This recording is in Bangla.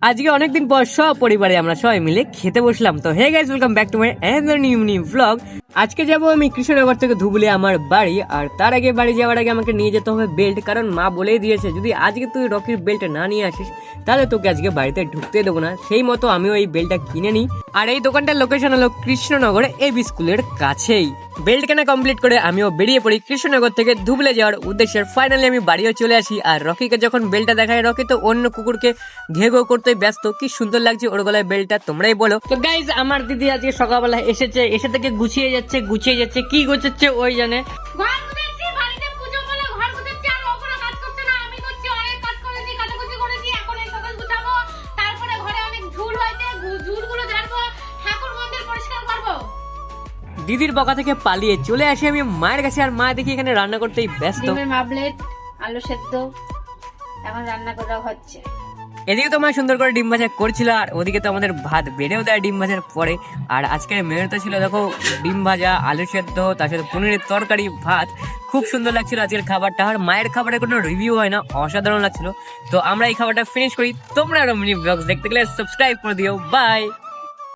আজকে অনেকদিন পর সব পরিবারে আমরা সবাই মিলে খেতে বসলাম। তো hey guys, welcome back to my another new blog. আজকে যাবো আমি কৃষ্ণনগর থেকে ধুবুলিয়া আমার বাড়ি। আর তার আগে বাড়ি যাওয়ার আগে আমাকে নিয়ে যেতে হবে বেল্ট, কারণ মা বলেই দিয়েছে যদি আজকে তুই রকির বেল্ট না নিয়ে আসিস তাহলে তোকে আজকে বাড়িতে ঢুকতে দেবো না। সেই মতো আমিও এই বেল্টটা কিনে নিই। আর এই দোকানটার লোকেশন হলো কৃষ্ণনগর এবি স্কুলের কাছেই। বেল্ট কেনা কমপ্লিট করে আমিও বেরিয়ে পড়ি কৃষ্ণনগর থেকে ধুবুলিয়া যাওয়ার উদ্দেশ্যে। ফাইনালি আমি বাড়িও চলে আসি। আর রকিকে যখন বেল্টটা দেখায়, রকি তো অন্য কুকুরকে ঘেঘো করতে ব্যস্ত। কি সুন্দর লাগছে ওর গলায় বেল্টটা, তোমরাই বলো। তো গাইজ, আমার দিদি আজকে সকালবেলা এসেছে, এসে থেকে গুছিয়ে যাচ্ছে কি গোছাচ্ছে ওই জানে। দিদির বকা থেকে পালিয়ে চলে আসি আমি মায়ের কাছে। আর মা দেখি এখানে রান্না করতেই ব্যস্ত। মাবলেট, আলু সেদ্ধ এখন রান্না করা হচ্ছে। এদিকে তো মা সুন্দর করে ডিম ভাজা করছিল, আর ওদিকে তো আমাদের ভাত বেড়েও দেয় ডিম ভাজার পরে। আর আজকের মেনুতে ছিল দেখো ডিম ভাজা, আলু সেদ্ধ, তার সাথে পনিরের তরকারি, ভাত। খুব সুন্দর লাগছিল আজকের খাবারটা। আর মায়ের খাবারের কোনো রিভিউ হয় না, অসাধারণ লাগছিল। তো আমরা এই খাবারটা ফিনিশ করি। তোমরা আরো মিনি ব্লগস দেখতে গেলে সাবস্ক্রাইব করে দিও। বাই।